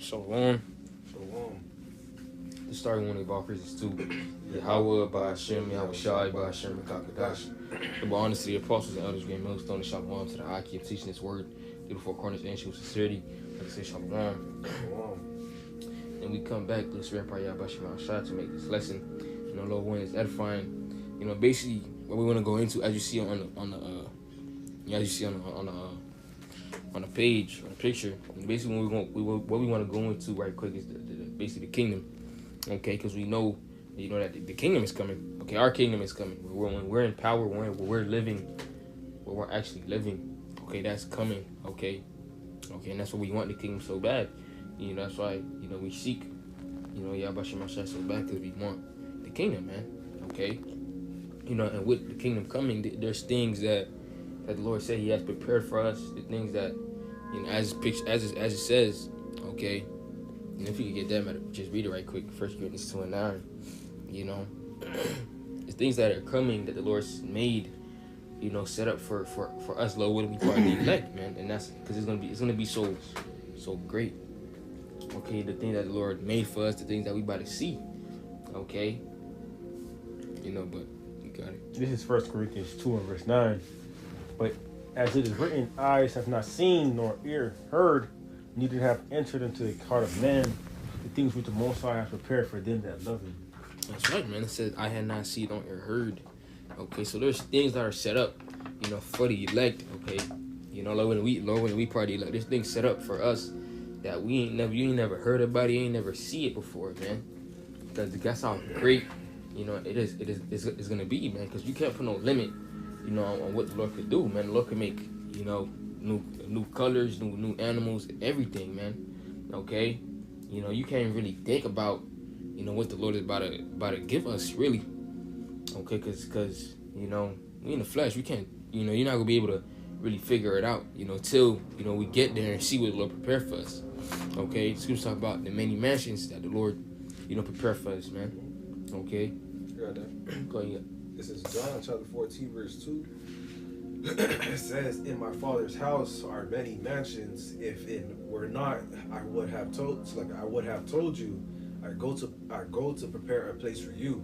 Shalom. Shalom. The starting one of all praises to Yahweh by Hashem, Yahweh Shai by Hashem, Kakadash. The honor to the apostles and elders, great millstone, and shalom to the Aki of teaching this word through the four corners of ancient sincerity. Like I say, shalom. Shalom. And we come back to the Spirit of Yahweh Shai to make this lesson. You know, Lord, one is edifying. You know, basically what we want to go into, as you see on the page, on the picture. And basically, what we want to go into right quick is basically the kingdom. Okay, because we know, that the kingdom is coming. Okay, our kingdom is coming. When we're in power, when we're living, where we're actually living. Okay, that's coming. Okay, and that's what we want, the kingdom so bad. That's why we seek, Yahweh Shem so bad, because we want the kingdom, man. Okay, and with the kingdom coming, there's things that the Lord said He has prepared for us. The things that, as it says, okay. And if you could get that, just read it right quick. 1 Corinthians 2:9. The things that are coming that the Lord's made, set up for us, Lord, what we part of the elect, man. And that's because it's gonna be so great. Okay, the thing that the Lord made for us, the things that we about to see. Okay, but you got it. This is 1 Corinthians 2 and verse 9. But as it is written, eyes have not seen nor ear heard, neither have entered into the heart of man the things which the Most High has prepared for them that love Him. That's right, man. It says, I had not seen nor ear heard. Okay, so there's things that are set up, for the elect. Okay, Lord, when we part of the elect, there's things set up for us that you ain't never heard about it, you ain't never see it before, man. Because that's how great, it's gonna be, man. Because you can't put no limit, on what the Lord could do, man. The Lord can make, new colors, new animals, everything, man. Okay, you can't really think about, what the Lord is about to give us, really. Okay, because we in the flesh, we can't, you're not gonna be able to really figure it out, till we get there and see what the Lord prepared for us. Okay, scriptures talk about the many mansions that the Lord, prepared for us, man. Okay. Got that. Go ahead. This is John chapter 14, verse 2. It says, in my Father's house are many mansions. If it were not, I would have told you. I go to prepare a place for you.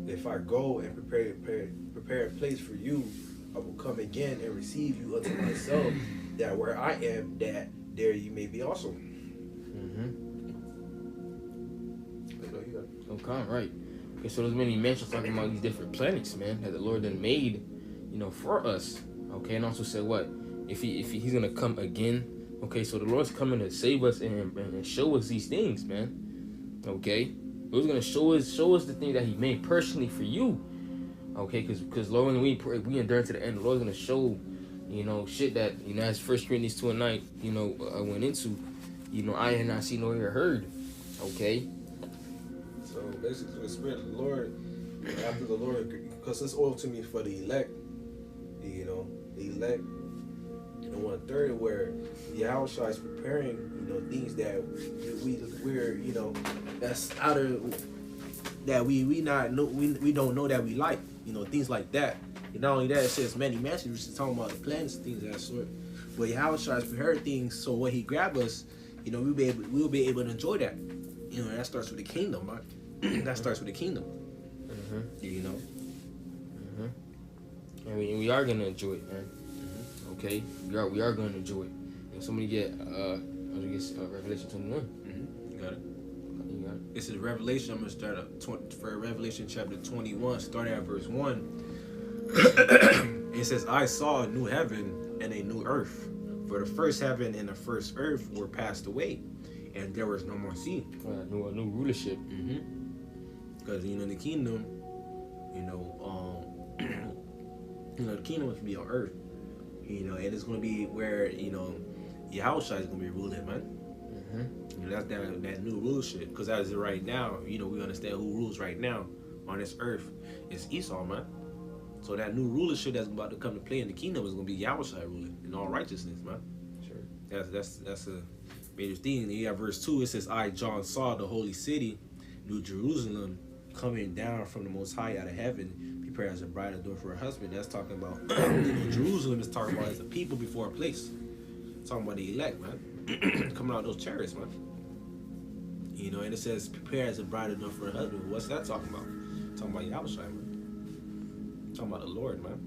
If I go and prepare a place for you, I will come again and receive you unto myself, that where I am, that there you may be also. Okay, right. Okay, so there's many mentions talking about these different planets, man, that the Lord then made, for us. Okay, and also said what? If he's gonna come again. Okay, so the Lord's coming to save us and show us these things, man. Okay, He's gonna show us the thing that He made personally for you. Okay, because Lord, when we pray, we endure to the end. The Lord's gonna show, shit that as 1 Corinthians 2:9, I went into, I had not seen nor ear heard. Okay. So basically, the Spirit of the Lord, after the Lord, because it's oil to me for the elect, the elect, 1/3, where Yahushua is preparing, things that we're, that's out of, that we don't know that we like, things like that. And not only that, it says many mansions, which is talking about the planets, things of that sort. But Yahushua has prepared things, so when He grab us, we'll be able to enjoy that. That starts with the kingdom, right? That starts with the kingdom. And we are gonna enjoy it, man. Okay, we are gonna enjoy it. And somebody get Revelation 21. You got it. This is Revelation. I'm gonna start up for Revelation chapter 21, starting at verse 1. It says, I saw a new heaven and a new earth, for the first heaven and the first earth were passed away, and there was no more sea. A new rulership. Because the kingdom, the kingdom should be on earth, and it's gonna be where Yahushua is gonna be ruling, man. That's that new rulership. Because as of right now, we understand who rules right now on this earth. It's Esau, man. So that new rulership that's about to come to play in the kingdom is gonna be Yahushua ruling in all righteousness, man. Sure. That's a major thing. And you have verse 2. It says, I, John, saw the holy city, New Jerusalem, coming down from the Most High out of heaven, prepared as a bride adorned for her husband. That's talking about Jerusalem is talking about as a people before a place. It's talking about the elect, man. Coming out of those chariots, man. You know, and it says, prepare as a bride enough for her husband. What's that talking about? Talking about Yahushua, man. Talking about the Lord, man.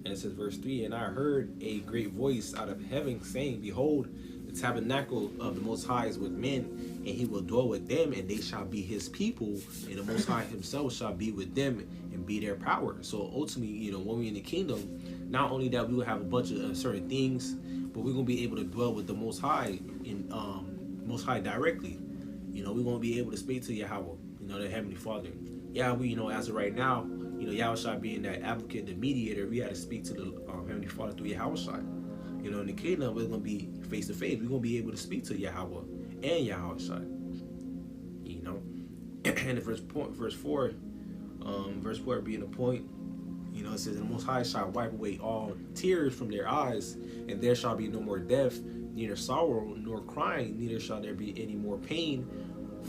And it says, verse 3, and I heard a great voice out of heaven saying, behold, the tabernacle of the Most High is with men, and he will dwell with them, and they shall be his people, and the Most High himself shall be with them and be their power. So ultimately, you know, when we're in the kingdom, not only that we will have a bunch of certain things, but we're going to be able to dwell with the Most High in Most High directly. You know, we're going to be able to speak to Yahweh, you know, the Heavenly Father. Yeah, we, you know, as of right now, you know, Yahushua being that advocate, the mediator, we had to speak to the Heavenly Father through Yahushua. You know, in the kingdom, we're going to be face to face. We're going to be able to speak to Yahweh and Yahushua. You know, and verse 4 being the point, you know, it says, and the Most High shall wipe away all tears from their eyes, and there shall be no more death, neither sorrow nor crying, neither shall there be any more pain,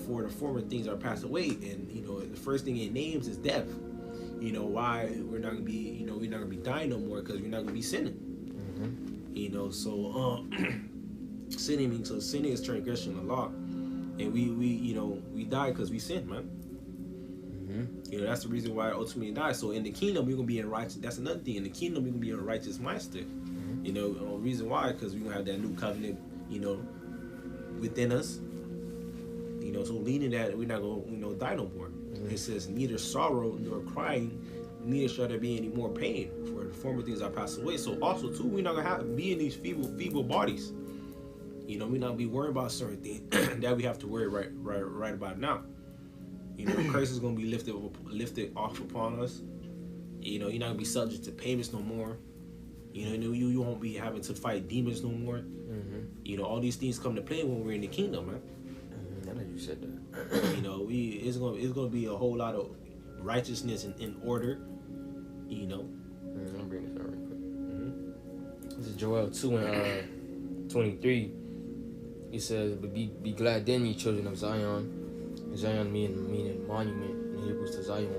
for the former things are passed away. And, you know, the first thing it names is death. You know, why we're not gonna be, you know, we're not gonna be dying no more, because we're not gonna be sinning. Mm-hmm. You know, so sinning is transgression of the law, and we you know, we die because we sin, man. Mm-hmm. You know, that's the reason why I ultimately die. So in the kingdom, we're gonna be in righteous. That's another thing. In the kingdom, we're gonna be in a righteous mindset. Mm-hmm. You know, reason why, because we're gonna have that new covenant, you know, within us. You know, so leading that, we're not gonna, you know, die no more. Mm-hmm. It says, neither sorrow nor crying, neither shall there be any more pain, for the former things are passed away. So also too, we're not gonna be in these feeble bodies. You know, we're not gonna be worried about certain things that we have to worry right about now. You know, the curse is gonna be lifted off upon us. You know, you're not gonna be subject to payments no more. You know, you won't be having to fight demons no more. Mm-hmm. You know, all these things come to play when we're in the kingdom, man. I know you said that. You know, it's gonna be a whole lot of righteousness in order. You know. I'll bring this out right quick. Mm-hmm. This is Joel 2 and 23. He says, "But be glad then, ye children of Zion." Zion meaning monument in Hebrew to Zion.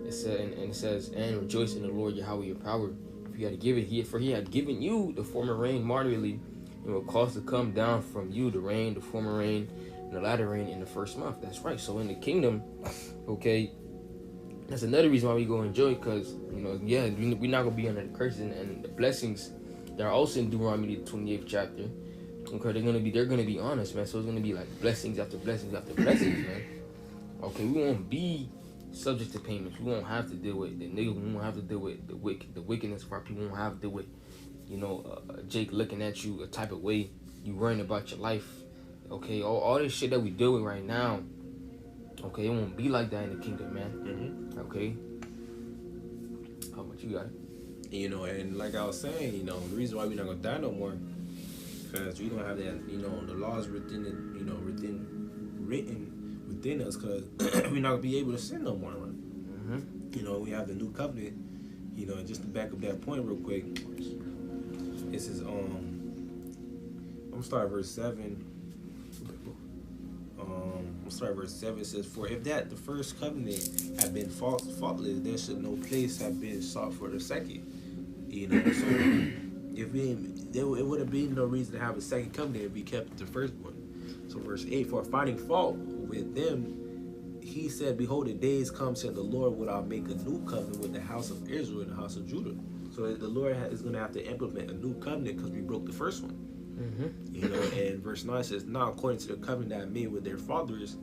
It said, and it says, "And rejoice in the Lord Yahweh your power. If you had to give it, for he had given you the former rain moderately, and will cause to come down from you the rain, the former rain, and the latter rain in the first month." That's right. So in the kingdom, okay, that's another reason why we go enjoy, because, you know, yeah, we're not gonna be under the curses and the blessings that are also in Deuteronomy the 28th chapter. Okay, they're gonna be honest, man. So it's gonna be like blessings after blessings after blessings, man. Okay, we won't be subject to payments. We won't have to deal with the nigga. We won't have to deal with the wickedness of our people. We won't have to deal with, you know, Jake looking at you a type of way. You worrying about your life. Okay, all this shit that we deal with right now. Okay, it won't be like that in the kingdom, man. Mm-hmm. Okay. How much you got it? You know, and like I was saying, you know, the reason why we're not gonna die no more, because we don't have that, you know, the laws written within us, because we're not gonna be able to sin no more, man. Mm-hmm. You know, we have the new covenant. You know, and just to back up that point real quick, it says, I'm gonna start at verse 7. Verse 7 says, "For if that the first covenant had been faultless, there should no place have been sought for the second." You know, so it would have been no reason to have a second covenant if we kept the first one. So verse 8, "For finding fault with them, he said, behold, the days come, said the Lord, would I make a new covenant with the house of Israel and the house of Judah." So the Lord is going to have to implement a new covenant because we broke the first one. Mm-hmm. You know, and verse 9 says, "Now according to the covenant that I made with their fathers,"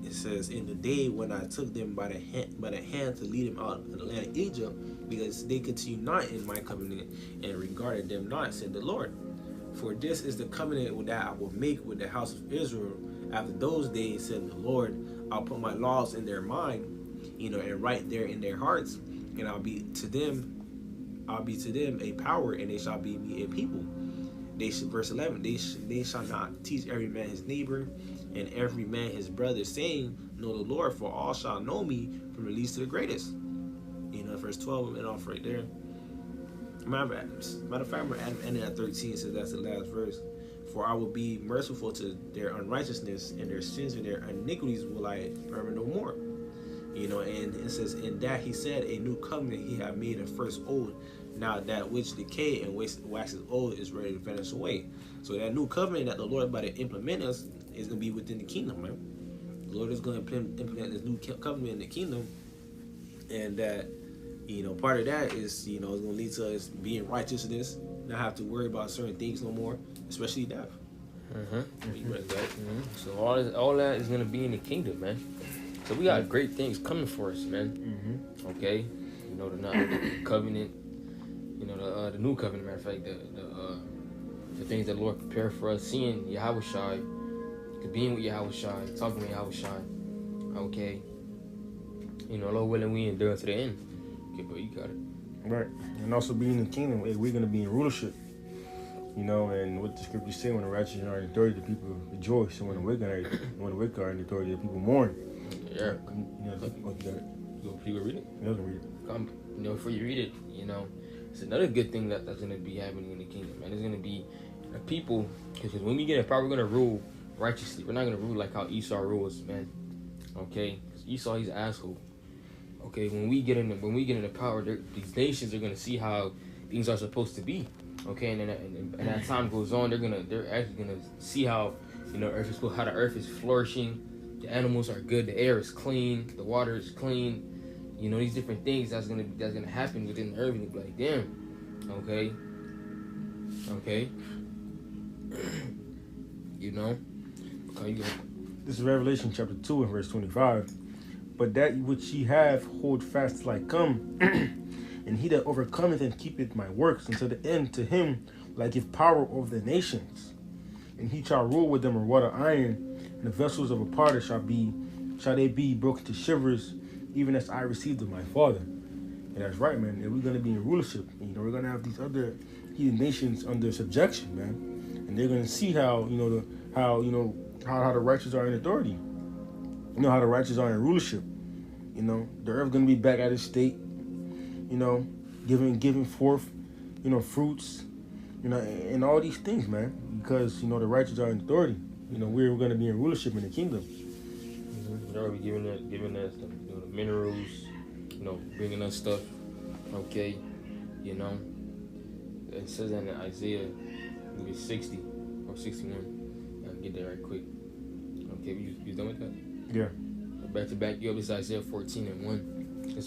it says, "in the day when I took them by the hand to lead them out of the land of Egypt, because they continued not in my covenant and regarded them not, said the Lord. For this is the covenant that I will make with the house of Israel after those days, said the Lord. I'll put my laws in their mind, you know, and write there in their hearts, and I'll be to them a power, and they shall be me a people. Verse 11, they shall not teach every man his neighbor and every man his brother, saying, know the Lord, for all shall know me from the least to the greatest." You know, verse 12 and off right there. Matter of fact, we're ending at 13, so that's the last verse. "For I will be merciful to their unrighteousness, and their sins and their iniquities will I remember no more." You know, and it says, "In that he said a new covenant he had made a first old, Now that which decay and waxes old is ready to vanish away. So that new covenant that the Lord is about to implement us is going to be within the kingdom, man. The Lord is going to implement this new covenant in the kingdom, and that, part of that is, is going to lead to us being righteousness, not have to worry about certain things no more, especially death. So all that is gonna be in the kingdom, man. So we got great things coming for us, man. Okay, the covenant, the new covenant. Matter of fact, the things that the Lord prepared for us, seeing Yahushai, being with Yahushai, talking with Yahushai. Okay, Lord willing, we endure to the end. Okay, but you got it. Right, and also being in the kingdom, we're gonna be in rulership. And what the scriptures say, when the righteous are in authority, the people rejoice, and when the wicked are in authority, the people mourn. Yeah. You got it. You read it? You can read it. Before you read it, it's another good thing that's going to be happening in the kingdom, man. It's going to be the people, because when we get in power, we're going to rule righteously. We're not going to rule like how Esau rules, man. Okay? Because Esau, he's an asshole. Okay? When we get into power, these nations are going to see how things are supposed to be. Okay, and as time goes on, they're actually gonna see how how the earth is flourishing, the animals are good, the air is clean, the water is clean, these different things that's gonna happen within the earth, and be like, damn, okay, This is Revelation chapter 2 and verse 25. But that which ye have, hold fast till I come. And he that overcometh and keepeth my works until the end, to him will I give power over the nations. And he shall rule with them a rod of iron, and the vessels of a potter shall they be broken to shivers, even as I received of my Father. And that's right, man. And we're gonna be in rulership. We're gonna have these other heathen nations under subjection, man. And they're gonna see how how the righteous are in authority. How the righteous are in rulership. The earth gonna be back at its state. Giving forth, fruits, and all these things, man. Because, the righteous are in authority. We're going to be in rulership in the kingdom. They're going to be giving us the minerals, bringing us stuff. Okay, it says in Isaiah, maybe 60 or 61. I'll get there right quick. Okay, you done with that? Yeah. Back to back you up, it's Isaiah 14 and 1. It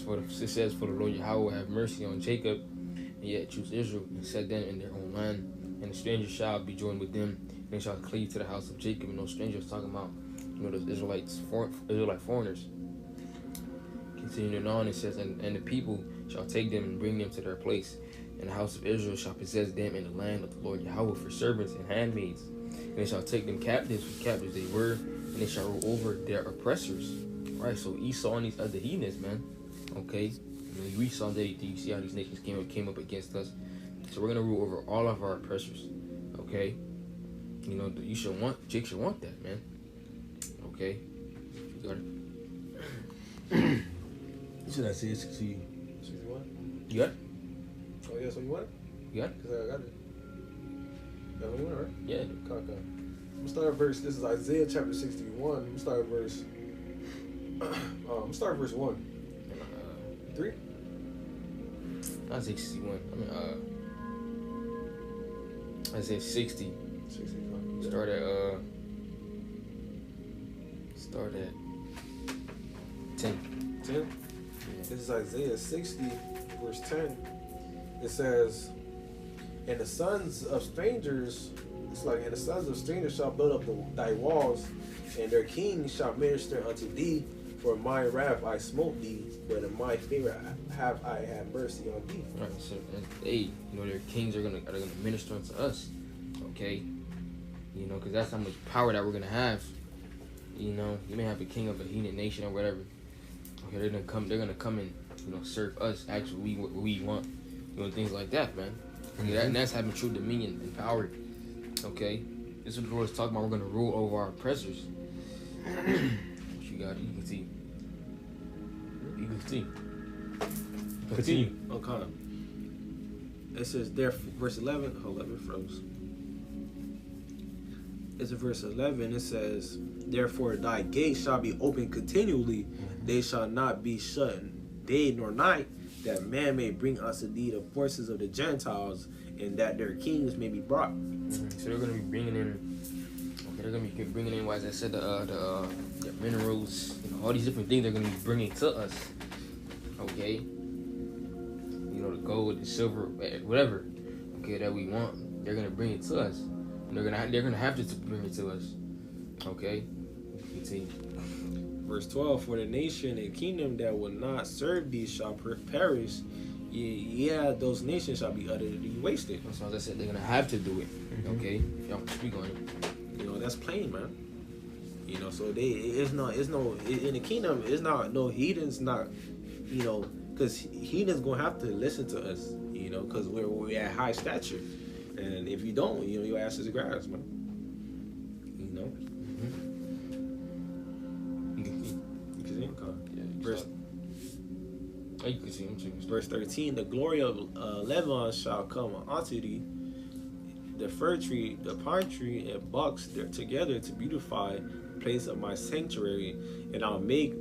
says, for the Lord Yahweh will have mercy on Jacob, and yet choose Israel, and set them in their own land. And the stranger shall be joined with them, and they shall cleave to the house of Jacob. And those strangers talking about, the Israelite foreigners. Continuing on, it says, and the people shall take them and bring them to their place. And the house of Israel shall possess them in the land of the Lord Yahweh for servants and handmaids. And they shall take them captives, for captives they were, and they shall rule over their oppressors. Right, so Esau and these other heathens, man. Okay, we saw that. You see how these nations came up against us. So we're gonna rule over all of our oppressors. Okay, Jake should want that, man. Okay, you got it. You said Isaiah 61. You got it. Oh yeah, so you want it? You got it. Cause I got it. Yeah, you want it, right? Yeah. Okay. I'm gonna start at verse. This is Isaiah chapter 61. I'm gonna start at verse. I'm start verse 1. 3? Not 61. I said 60. 65. Start at 10. 10? Yeah. This is Isaiah 60, verse 10. It says, and the sons of strangers shall build up thy walls, and their kings shall minister unto thee. For my wrath I smote thee, but in my favor have I had mercy on thee. Right, so their kings are gonna minister unto us, okay? Because that's how much power that we're gonna have. You may have a king of a heathen nation or whatever. Okay, they're gonna come and serve us. Actually, what we want, things like that, man. Okay, and that's having true dominion and power. Okay, this is what the Lord's talking about. We're gonna rule over our oppressors. You can see. Continue. Okay. It says there, verse 11. Hold up, it froze. It's in verse 11. It says, therefore thy gates shall be open continually; they shall not be shut day nor night. that man may bring unto thee the forces of the Gentiles, and that their kings may be brought. So they're gonna be bringing in. Okay, they're gonna be bringing in, as I said, the minerals, all these different things they're gonna be bringing to us. Okay, the gold, the silver, whatever. Okay, that we want, they're gonna bring it to us. And they're gonna have to bring it to us. Okay, continue. Verse 12: For the nation and kingdom that will not serve thee shall perish. Yeah, those nations shall be utterly wasted. So as I said, they're gonna have to do it. Okay, y'all speak on it. That's plain, man. So it's no in the kingdom. It's not no heathens, not because heathens gonna have to listen to us. Because we're at high stature, and if you don't, your ass is grass, man. Verse 13: The glory of Lebanon shall come unto thee, the fir tree, the pine tree, and box together to beautify the place of my sanctuary, and I'll make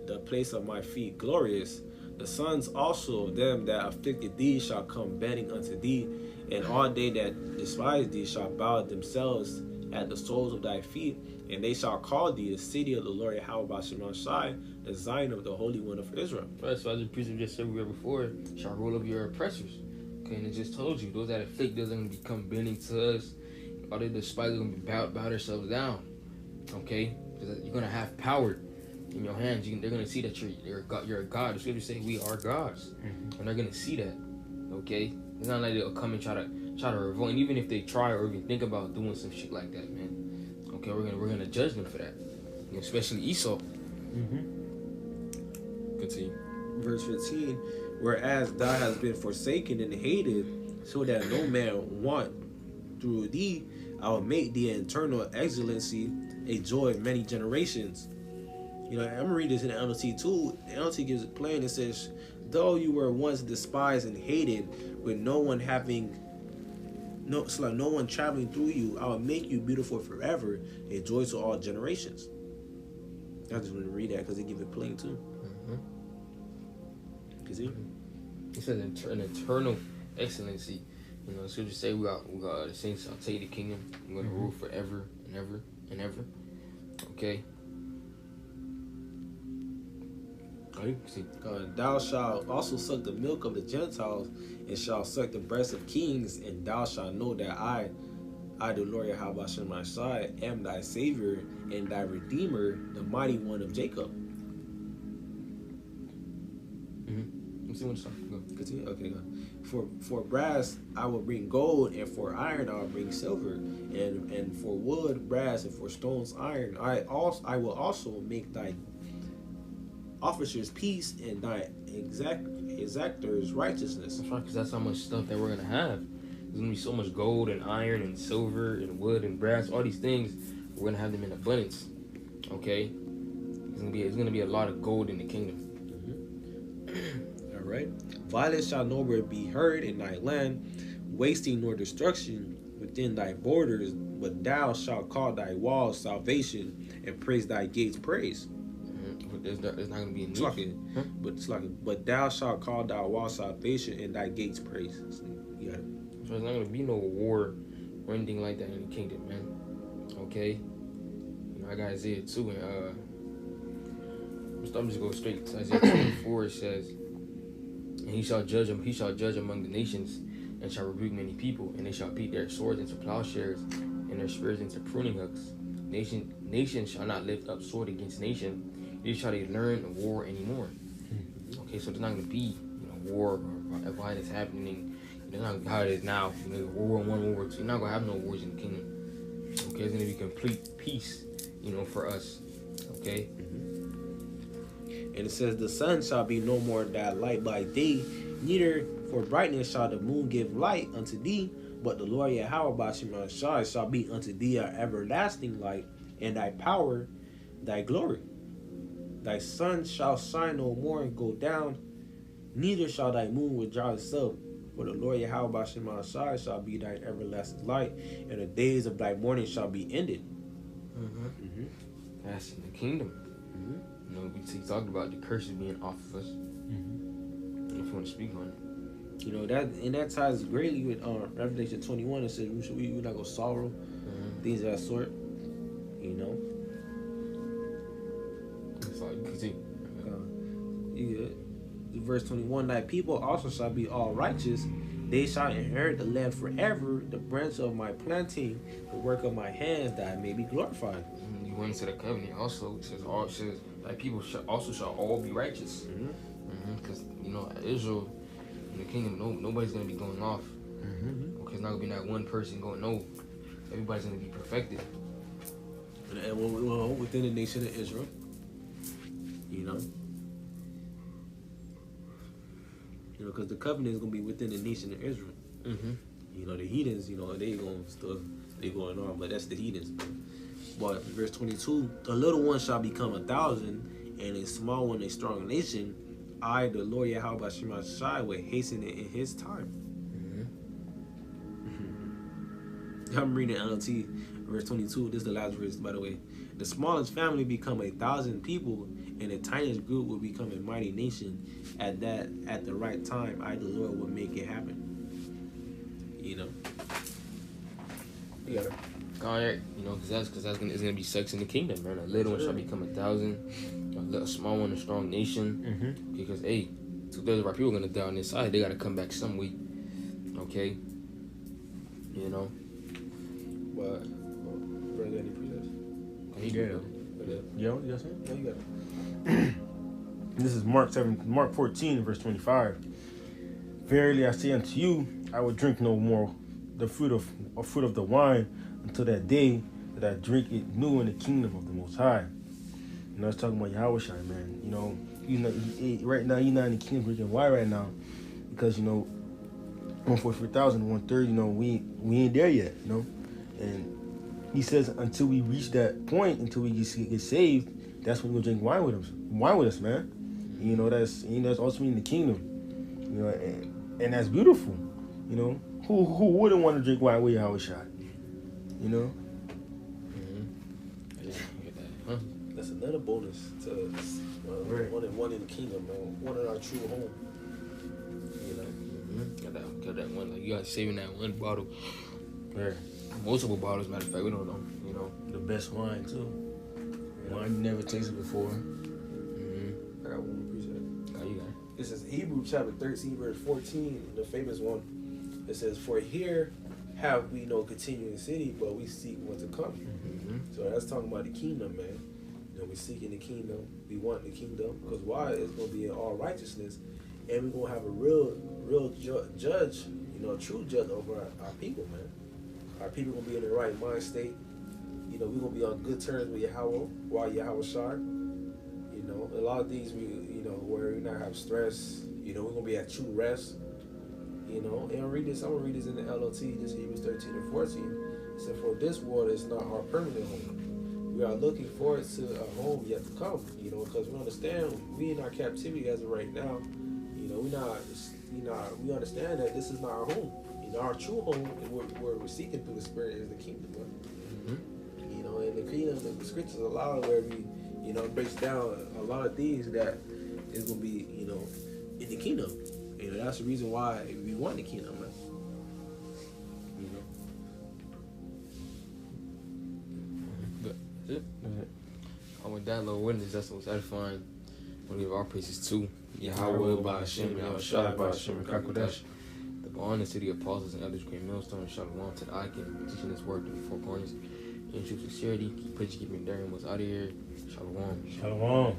the place of my feet glorious. The sons also of them that afflicted thee shall come bedding unto thee, and all they that despise thee shall bow themselves at the soles of thy feet, and they shall call thee the city of the Lord Yahweh Bashem Shai, the Zion of the Holy One of Israel. Right, so as the priest just said before, shall rule over your oppressors. Okay, and it just told you, those that afflict us are going to become bending to us. All they despise are going to be bow themselves down. Okay, because you're going to have power in your hands. They're going to see that you're a God. The scripture say we are gods, and they're going to see that. Okay, it's not like they'll come and try to revolt. And even if they try or even think about doing some shit like that, man. Okay, we're gonna judge them for that, especially Esau. Continue. Verse 15: Whereas thou hast been forsaken and hated, so that no man want through thee, I will make thee an eternal excellency, a joy of many generations. I'm gonna read this in the NLT too. The NLT gives it plain. It says, though you were once despised and hated, with no one traveling through you, I will make you beautiful forever, a joy to all generations. I just want to read that because they give it plain too. See? It says an eternal excellency. The scriptures say we got the saints shall take the kingdom. We're gonna rule forever and ever and ever. Okay. Thou shalt also suck the milk of the Gentiles, and shalt suck the breast of kings, and thou shalt know that I the Lord Yahweh Hashem Shai, am thy Savior and thy Redeemer, the mighty one of Jacob. Let's see what's up. Continue. Okay, go. For brass I will bring gold, and for iron I will bring silver, and for wood brass, and for stones iron. I will also make thy officers peace, and thy exactors righteousness. That's right, because that's how much stuff that we're gonna have. There's gonna be so much gold and iron and silver and wood and brass, all these things. We're gonna have them in abundance. Okay, it's gonna be a lot of gold in the kingdom. All right. Violence shall nowhere be heard in thy land, wasting nor destruction within thy borders. But thou shalt call thy walls salvation, and praise thy gates praise. There's not going to be a need. But thou shalt call thy wall salvation, and thy gates praise. So you got it. So there's not going to be no war or anything like that in the kingdom, man. Okay? I got Isaiah 2, and I'm just go straight to Isaiah 24. It says, and he shall judge among the nations, and shall rebuke many people, and they shall beat their swords into plowshares, and their spears into pruning hooks. Nation shall not lift up sword against nation. You shall they learn war anymore. Okay, so there's not going to be war or violence happening. It's not how it is now. World War I, World War II. You're not going to have no wars in the kingdom. Okay, it's going to be complete peace, for us. Okay. And it says, the sun shall be no more thy light by day, neither for brightness shall the moon give light unto thee, but the Lord Yahweh Bashem Shai shall be unto thee an everlasting light, and thy power, thy glory. Thy sun shall shine no more and go down, neither shall thy moon withdraw itself. For the Lord Yahweh Bashem Shai shall be thy everlasting light, and the days of thy mourning shall be ended. That's in the kingdom. We talked about the curses being off of us. If you want to speak on it. You know, that ties greatly with Revelation 21. It says we're not gonna sorrow, things of that sort. You know. That's all you can see. Verse 21, thy people also shall be all righteous. They shall inherit the land forever, the branch of my planting, the work of my hands, that I may be glorified. You went into the covenant also. It says thy people shall all be righteous. Because you know Israel in the kingdom, nobody's gonna be going off. Okay, it's not gonna be that one person going no. Everybody's gonna be perfected. And within the nation of Israel, you know, because the covenant is gonna be within the nation of Israel. You know, the heathens, you know, they going on, but that's the heathens. But verse 22, a little one shall become 1,000, and a small one a strong nation. I, the Lord Yahweh Shema Shai, will hasten it in His time. I'm reading LT, verse 22. This is the last verse, by the way. The smallest family become 1,000 people, and the tiniest group will become a mighty nation. At the right time, I, the Lord, will make it happen. You know. You got it. Alright, you know, because it's gonna be sex in the kingdom, man. A little one shall become 1,000, a small one a strong nation. Because 2/3 of our people are gonna die on this side. They gotta come back some way. Okay. You know. But brother, any precepts? Yo, you got something? No, you got it. This is Mark 14, verse 25. Verily I say unto you, I will drink no more the fruit of the wine until that day that I drink it new in the kingdom of the Most High. You know, I was talking about Yahweh Shai, man. You know, right now you're not in the kingdom drinking wine right now because, you know, 144,000, 1/3, you know, we ain't there yet, you know. And he says until we reach that point, until we get saved, that's when we'll drink wine with us, man. You know, that's ultimately in the kingdom. You know, and that's beautiful. You know, who wouldn't want to drink wine with Yahweh Shai? You know. That's another bonus to one in the kingdom, man. One in our true home. You know. Got that one. Like you got saving that one bottle. Yeah. Multiple bottles, matter of fact, we don't know. You know. The best wine too. Wine you never tasted before. I got one more precept. Oh, you got it. This is Hebrews chapter 13, verse 14, the famous one. It says, "For here have we no continuing city, but we seek one to come." So that's talking about the kingdom, man. You know, we seeking the kingdom. We want the kingdom. Because why? It's going to be in all righteousness. And we're going to have a real judge, you know, a true judge over our people, man. Our people going to be in the right mind state. You know, we're going to be on good terms with Yahweh, while Yahweh Shai. You know, a lot of things, where we not have stress. You know, we're going to be at true rest. You know, and I'm going to read this in the LOT, this Hebrews 13 and 14. It said, "For this world is not our permanent home. We are looking forward to a home yet to come." You know, because we understand we in our captivity as of right now. You know, we understand that this is not our home. You know, our true home, and where we're seeking through the Spirit, is the kingdom. Right? You know, and the kingdom, the scriptures allow where we, you know, breaks down a lot of things that is going to be, you know, in the kingdom. You know, that's the reason why we want the kingdom, man. You know. That's it. And with that little witness, that's what's edifying. We'll give our praises too. Yahweh, by Hashem, Yahweh Shai, by Hashem, and Kakodesh. The bonus to the apostles and others, great millstone, shalom to the icon, teaching this word to the four corners. In true sincerity, keep preaching, keep enduring what's out of here. Shalom. Shalom.